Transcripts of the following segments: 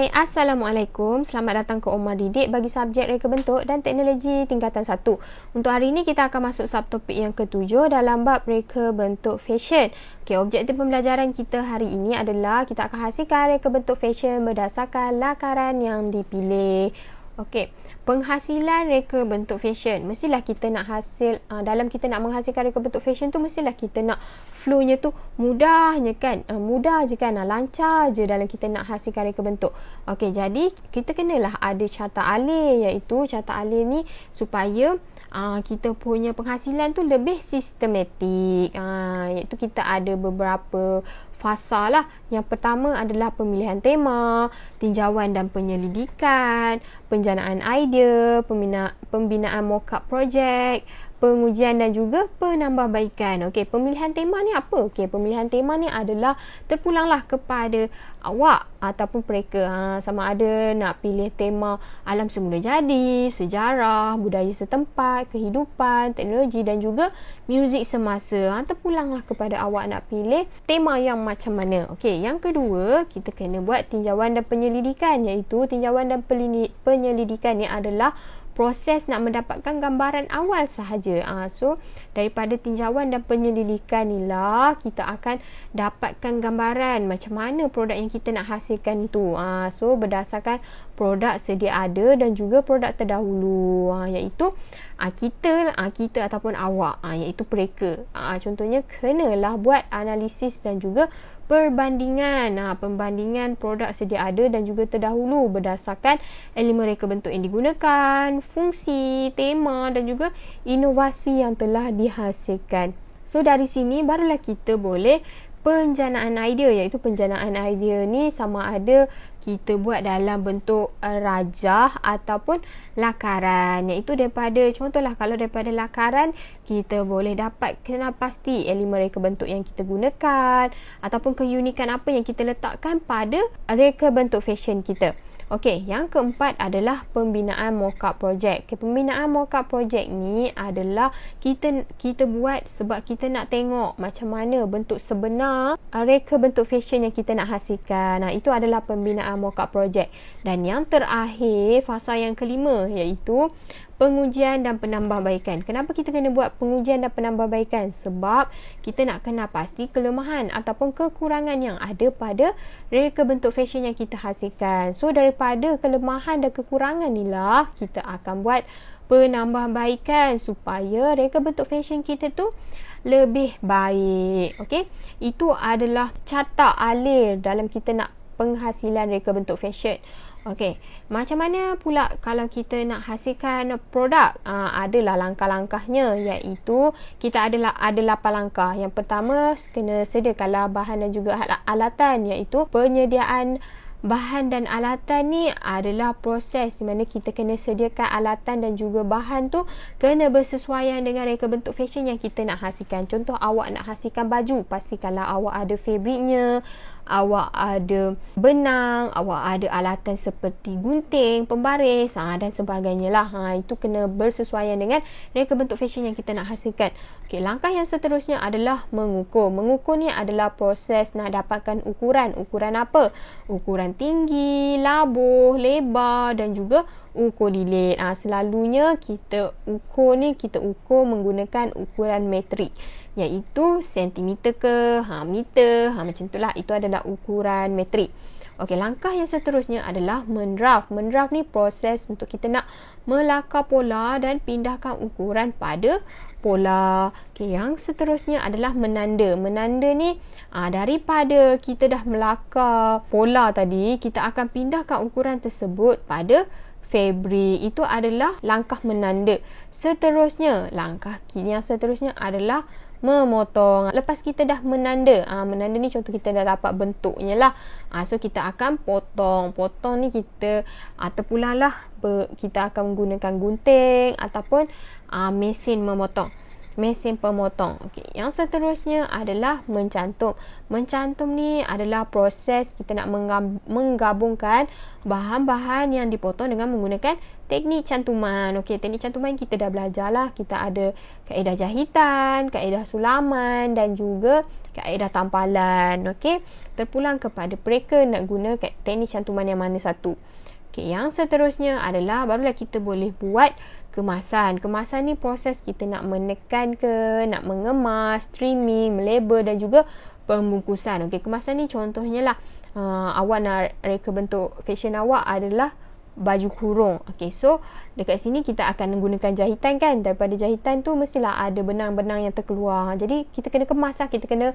Hai, Assalamualaikum. Selamat datang ke Omar Didik bagi subjek reka bentuk dan teknologi tingkatan 1. Untuk hari ini kita akan masuk subtopik yang ke-7 dalam bab reka bentuk fashion. Okey, objektif pembelajaran kita hari ini adalah kita akan hasilkan reka bentuk fashion berdasarkan lakaran yang dipilih. Okey, penghasilan reka bentuk fashion. Mestilah kita nak hasil, dalam kita nak menghasilkan reka bentuk fashion tu mestilah kita nak flow-nya tu mudahnya kan. Mudah je kan, lancar je dalam kita nak hasilkan reka bentuk. Okey, jadi kita kenalah ada carta alih, iaitu carta alih ni supaya kita punya penghasilan tu lebih sistematik. Iaitu kita ada beberapa fasa lah. Yang pertama adalah pemilihan tema, tinjauan dan penyelidikan, penjanaan idea, pembinaan mock-up projek, pengujian dan juga penambahbaikan. Okey, pemilihan tema ni apa? Okey, pemilihan tema ni adalah terpulanglah kepada awak ataupun mereka. Sama ada nak pilih tema alam semula jadi, sejarah, budaya setempat, kehidupan, teknologi dan juga muzik semasa. Terpulanglah kepada awak nak pilih tema yang macam mana. Okey, yang kedua, kita kena buat tinjauan dan penyelidikan, iaitu tinjauan dan penyelidikan ni adalah proses nak mendapatkan gambaran awal sahaja. So, daripada tinjauan dan penyelidikan ni lah kita akan dapatkan gambaran macam mana produk yang kita nak hasilkan tu. So, berdasarkan produk sedia ada dan juga produk terdahulu, iaitu kita ataupun awak, iaitu mereka. Contohnya, kenalah buat analisis dan juga perbandingan, pembandingan produk sedia ada dan juga terdahulu berdasarkan elemen reka bentuk yang digunakan, fungsi, tema dan juga inovasi yang telah dihasilkan. So, dari sini barulah kita boleh penjanaan idea, iaitu penjanaan idea ni sama ada kita buat dalam bentuk rajah ataupun lakaran, iaitu contohlah kalau daripada lakaran kita boleh dapat kena pasti elemen reka bentuk yang kita gunakan ataupun keunikan apa yang kita letakkan pada reka bentuk fashion kita. Okey, yang keempat adalah pembinaan mock-up project. Pembinaan mock-up project ni adalah kita buat sebab kita nak tengok macam mana bentuk sebenar reka bentuk fashion yang kita nak hasilkan. Itu adalah pembinaan mock-up project. Dan yang terakhir, fasa yang kelima, iaitu pengujian dan penambahbaikan. Kenapa kita kena buat pengujian dan penambahbaikan? Sebab kita nak kena pasti kelemahan ataupun kekurangan yang ada pada reka bentuk fashion yang kita hasilkan. So, daripada kelemahan dan kekurangan inilah kita akan buat penambahbaikan supaya reka bentuk fashion kita tu lebih baik. Okey, itu adalah carta alih dalam kita nak penghasilan reka bentuk fashion. Okey, macam mana pula kalau kita nak hasilkan produk? Adalah langkah-langkahnya, iaitu kita ada 8 langkah. Yang pertama, kena sediakanlah bahan dan juga alatan, iaitu penyediaan bahan dan alatan ni adalah proses di mana kita kena sediakan alatan dan juga bahan tu kena bersesuaian dengan reka bentuk fashion yang kita nak hasilkan. Contoh, awak nak hasilkan baju, pastikanlah awak ada fabriknya, awak ada benang, awak ada alatan seperti gunting, pembaris dan sebagainya lah. Itu kena bersesuaian dengan reka bentuk fashion yang kita nak hasilkan. Okey, langkah yang seterusnya adalah mengukur. Mengukur ni adalah proses nak dapatkan ukuran. Ukuran apa? Ukuran tinggi, labuh, lebar dan juga ukur lilit. Selalunya kita ukur menggunakan ukuran metrik, iaitu sentimeter ke meter, macam itulah. Itu adalah ukuran metrik. Okey, langkah yang seterusnya adalah mendraft. Mendraft ni proses untuk kita nak melakar pola dan pindahkan ukuran pada pola. Okey, yang seterusnya adalah menanda. Menanda ni daripada kita dah melakar pola tadi, kita akan pindahkan ukuran tersebut pada fabrik. Itu adalah langkah menanda. Langkah yang seterusnya adalah memotong. Lepas kita dah menanda, menanda ni contoh kita dah dapat bentuknya lah. So, kita akan potong. Potong ni kita terpulanglah kita akan menggunakan gunting ataupun mesin memotong. mesin pemotong. Okey, yang seterusnya adalah mencantum. Mencantum ni adalah proses kita nak menggabungkan bahan-bahan yang dipotong dengan menggunakan teknik cantuman. Okey, teknik cantuman kita dah belajar lah. Kita ada kaedah jahitan, kaedah sulaman dan juga kaedah tampalan. Okey, terpulang kepada mereka nak guna teknik cantuman yang mana satu. Okey, yang seterusnya adalah barulah kita boleh buat kemasan. Kemasan ni proses kita nak menekan ke, nak mengemas, trimming, melabel dan juga pembungkusan. Okey, kemasan ni contohnya lah awak nak reka bentuk fashion awak adalah baju kurung. Okey, so dekat sini kita akan menggunakan jahitan kan. Daripada jahitan tu mestilah ada benang-benang yang terkeluar. Jadi kita kena kemas lah, kita kena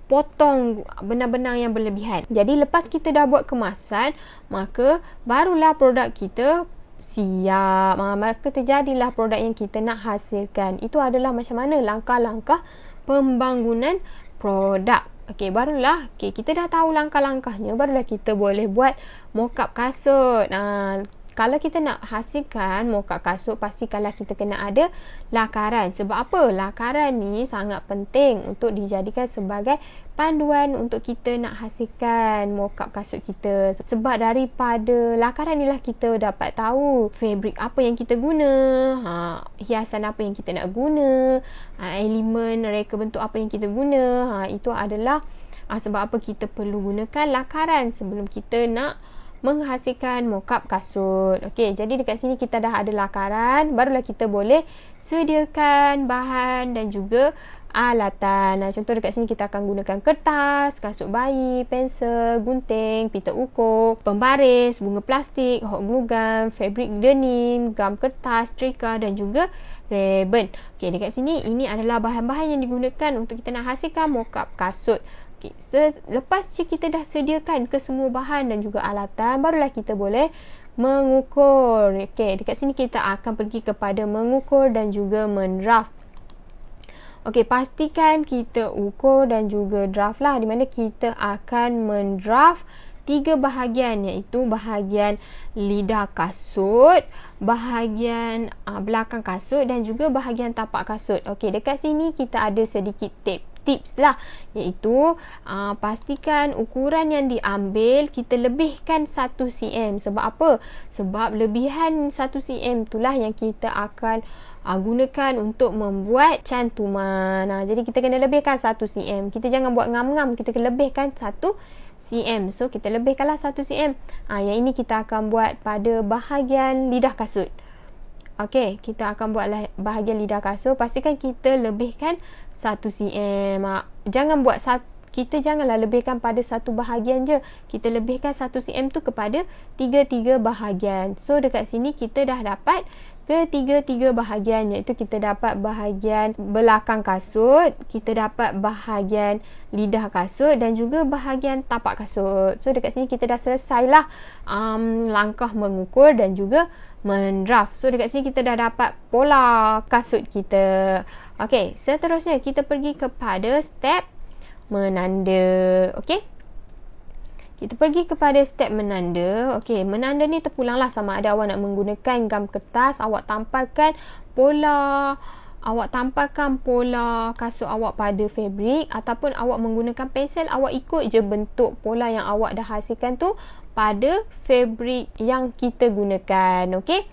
potong benang-benang yang berlebihan. Jadi lepas kita dah buat kemasan, maka barulah produk kita siap. Maka terjadilah produk yang kita nak hasilkan. Itu adalah macam mana langkah-langkah pembangunan produk. Okey, barulah kita dah tahu langkah-langkahnya, barulah kita boleh buat mock-up kasut. Kalau kita nak hasilkan mock-up kasut, pastikanlah kita kena ada lakaran. Sebab apa? Lakaran ni sangat penting untuk dijadikan sebagai panduan untuk kita nak hasilkan mock-up kasut kita. Sebab daripada lakaran ni lah kita dapat tahu fabrik apa yang kita guna, hiasan apa yang kita nak guna, elemen reka bentuk apa yang kita guna. Itu adalah sebab apa kita perlu gunakan lakaran sebelum kita nak menghasilkan mock-up kasut. Okey, jadi dekat sini kita dah ada lakaran, barulah kita boleh sediakan bahan dan juga alatan. Contoh dekat sini kita akan gunakan kertas, kasut bayi, pensel, gunting, pita ukur, pembaris, bunga plastik, hot glue gun, fabric denim, gam kertas, trika dan juga ribbon. Okey, dekat sini ini adalah bahan-bahan yang digunakan untuk kita nak hasilkan mock-up kasut. Lepas kita dah sediakan ke semua bahan dan juga alatan, barulah kita boleh mengukur. Okey, dekat sini kita akan pergi kepada mengukur dan juga mendraft. Okey, pastikan kita ukur dan juga draft lah, di mana kita akan mendraft 3 bahagian, iaitu bahagian lidah kasut, bahagian belakang kasut dan juga bahagian tapak kasut. Okey, dekat sini kita ada sedikit tips lah, iaitu pastikan ukuran yang diambil kita lebihkan 1 cm. Sebab apa? Sebab lebihan 1 cm itulah yang kita akan gunakan untuk membuat cantuman. Jadi kita kena lebihkan 1 cm. Kita jangan buat ngam-ngam, kita kena lebihkan 1 cm. So kita lebihkanlah 1 cm. Yang ini kita akan buat pada bahagian lidah kasut. Okey, kita akan buat bahagian lidah kasut. Pastikan kita lebihkan 1 cm. Kita janganlah lebihkan pada satu bahagian je. Kita lebihkan 1 cm tu kepada 3 bahagian. So dekat sini kita dah dapat ketiga bahagian, iaitu kita dapat bahagian belakang kasut, kita dapat bahagian lidah kasut dan juga bahagian tapak kasut. So dekat sini kita dah selesailah langkah mengukur dan juga mendraft. So dekat sini kita dah dapat pola kasut kita. Okey, seterusnya kita pergi kepada step menanda. Okey, kita pergi kepada step menanda. Okey, menanda ni terpulanglah sama ada awak nak menggunakan gam kertas, awak tampalkan pola kasut awak pada fabrik, ataupun awak menggunakan pensel, awak ikut je bentuk pola yang awak dah hasilkan tu pada fabrik yang kita gunakan. Okey,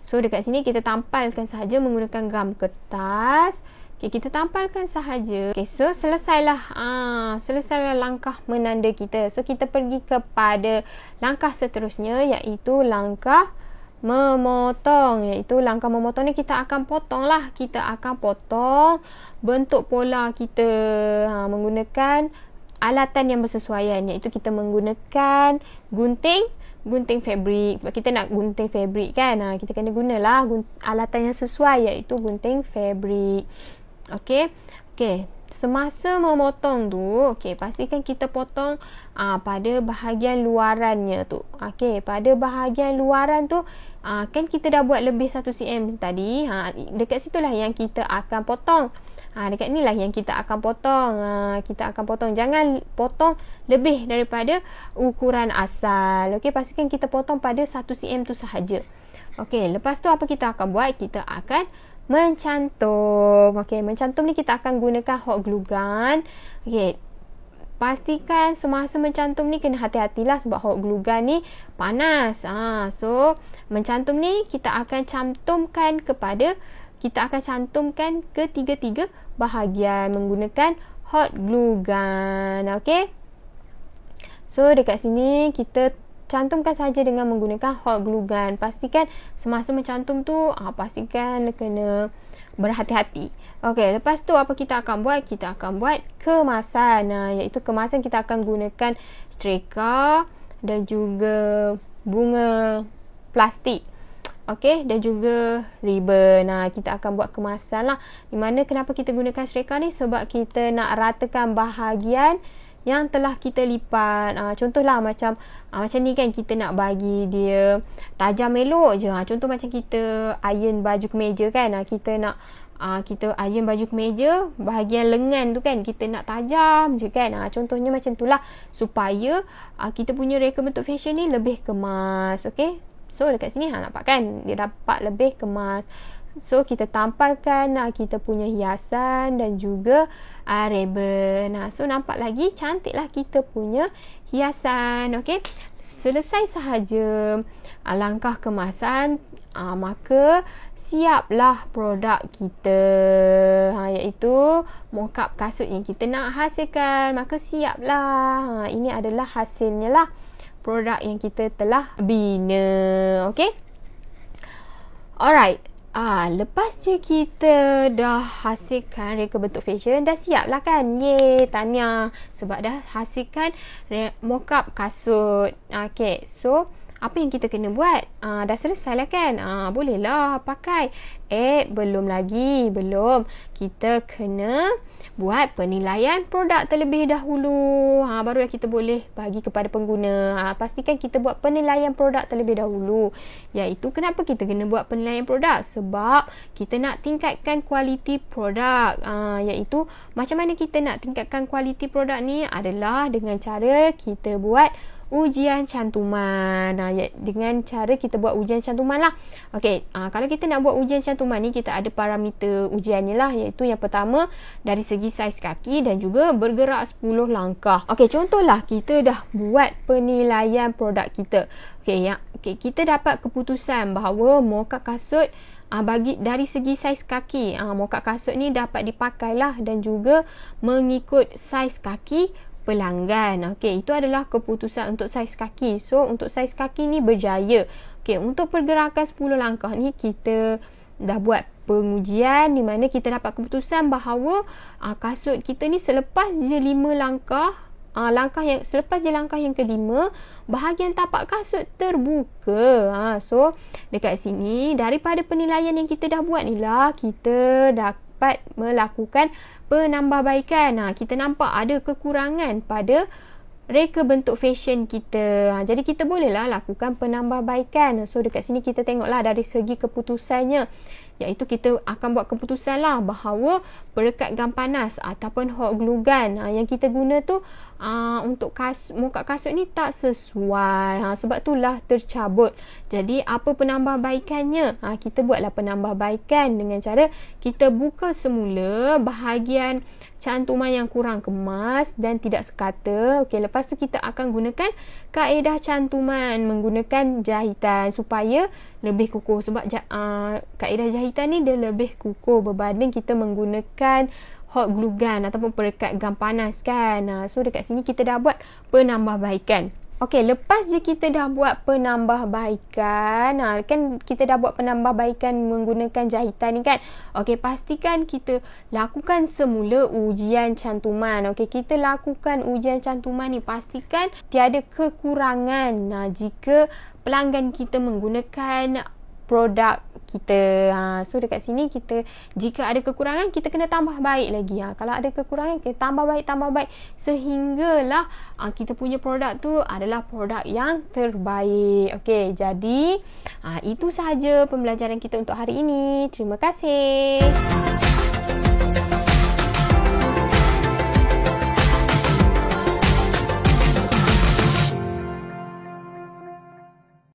so dekat sini kita tampalkan sahaja menggunakan gam kertas. Okay, kita tampalkan sahaja. Okay, so selesailah langkah menanda kita. So kita pergi kepada langkah seterusnya, iaitu langkah memotong. Iaitu langkah memotong ni kita akan potong lah. Kita akan potong bentuk pola kita menggunakan alatan yang bersesuaian, iaitu kita menggunakan gunting fabrik. Kita nak gunting fabrik kan, kita kena gunalah alatan yang sesuai, iaitu gunting fabrik. Okey. Semasa memotong tu, pastikan kita potong pada bahagian luarannya tu. Okey, pada bahagian luaran tu kan kita dah buat lebih 1 cm tadi. Dekat situlah yang kita akan potong. Dekat ni lah yang kita akan potong. Kita akan potong. Jangan potong lebih daripada ukuran asal. Okey, pastikan kita potong pada 1 cm tu sahaja. Okey, lepas tu apa kita akan buat? Kita akan mencantum. Okey, mencantum ni kita akan gunakan hot glue gun. Okey, pastikan semasa mencantum ni kena hati-hatilah sebab hot glue gun ni panas. So mencantum ni kita akan cantumkan ketiga-tiga bahagian menggunakan hot glue gun. Okey. So dekat sini kita cantumkan saja dengan menggunakan hot glue gun. Pastikan semasa mencantum tu pastikan kena berhati-hati. Okey, lepas tu apa kita akan buat? Kita akan buat kemasan. Iaitu kemasan kita akan gunakan streka dan juga bunga plastik. Okey, dan juga ribbon. Kita akan buat kemasan lah. Di mana kenapa kita gunakan streka ni? Sebab kita nak ratakan bahagian yang telah kita lipat. Contohlah macam ni kan, kita nak bagi dia tajam elok je. Contoh macam kita iron baju kemeja kan. Kita iron baju kemeja, bahagian lengan tu kan kita nak tajam je kan. Contohnya macam tu lah, supaya kita punya reka bentuk fashion ni lebih kemas. Okey, so dekat sini nampak kan, dia dapat lebih kemas. So kita tampalkan kita punya hiasan dan juga ribbon. So nampak lagi cantiklah kita punya hiasan. Okey, selesai sahaja langkah kemasan, maka siaplah produk kita, iaitu mock-up kasut yang kita nak hasilkan. Maka siaplah, ini adalah hasilnya lah, produk yang kita telah bina. Okey, alright. Lepas je kita dah hasilkan reka bentuk fashion, dah siap lah kan. Yeay, tahniah, sebab dah hasilkan mock-up kasut. Okay, so apa yang kita kena buat? Dah selesai lah kan. Bolehlah pakai. Belum lagi. Kita kena buat penilaian produk terlebih dahulu. Barulah kita boleh bagi kepada pengguna. Pastikan kita buat penilaian produk terlebih dahulu. Iaitu kenapa kita kena buat penilaian produk? Sebab kita nak tingkatkan kualiti produk. Iaitu macam mana kita nak tingkatkan kualiti produk ni adalah dengan cara kita buat ujian cantuman. Dengan cara kita buat ujian cantuman lah. Okey, kalau kita nak buat ujian cantuman ni, kita ada parameter ujiannya lah, iaitu yang pertama dari segi saiz kaki dan juga bergerak 10 langkah. Okey, contohlah kita dah buat penilaian produk kita. Okey, kita dapat keputusan bahawa mock-up kasut bagi dari segi saiz kaki, mock-up kasut ni dapat dipakailah dan juga mengikut saiz kaki pelanggan. Okey, itu adalah keputusan untuk saiz kaki. So untuk saiz kaki ni berjaya. Okey, untuk pergerakan 10 langkah ni kita dah buat pengujian di mana kita dapat keputusan bahawa kasut kita ni selepas je 5 langkah, selepas je langkah yang kelima, bahagian tapak kasut terbuka. So dekat sini daripada penilaian yang kita dah buat ni lah, kita dapat melakukan penambahbaikan. Kita nampak ada kekurangan pada reka bentuk fashion kita. Jadi kita bolehlah lakukan penambahbaikan. So dekat sini kita tengoklah dari segi keputusannya, iaitu kita akan buat keputusan lah bahawa perekat gam panas ataupun hot glue gun yang kita guna tu untuk mock-up kasut ni tak sesuai. Sebab itulah tercabut. Jadi apa penambahbaikannya? Kita buatlah penambahbaikan dengan cara kita buka semula bahagian cantuman yang kurang kemas dan tidak sekata. Okey, lepas tu kita akan gunakan kaedah cantuman menggunakan jahitan supaya lebih kukuh. Sebab kaedah jahitan ni dia lebih kukuh berbanding kita menggunakan hot glue gun ataupun perekat gam panas kan. So dekat sini kita dah buat penambahbaikan. Okey, lepas je kita dah buat penambahbaikan, kan kita dah buat penambahbaikan menggunakan jahitan ni kan. Okey, pastikan kita lakukan semula ujian cantuman. Okey, kita lakukan ujian cantuman ni, pastikan tiada kekurangan jika pelanggan kita menggunakan produk kita. So dekat sini kita, jika ada kekurangan, kita kena tambah baik lagi. Kalau ada kekurangan, kita tambah baik sehinggalah kita punya produk tu adalah produk yang terbaik. Okey, jadi itu sahaja pembelajaran kita untuk hari ini. Terima kasih.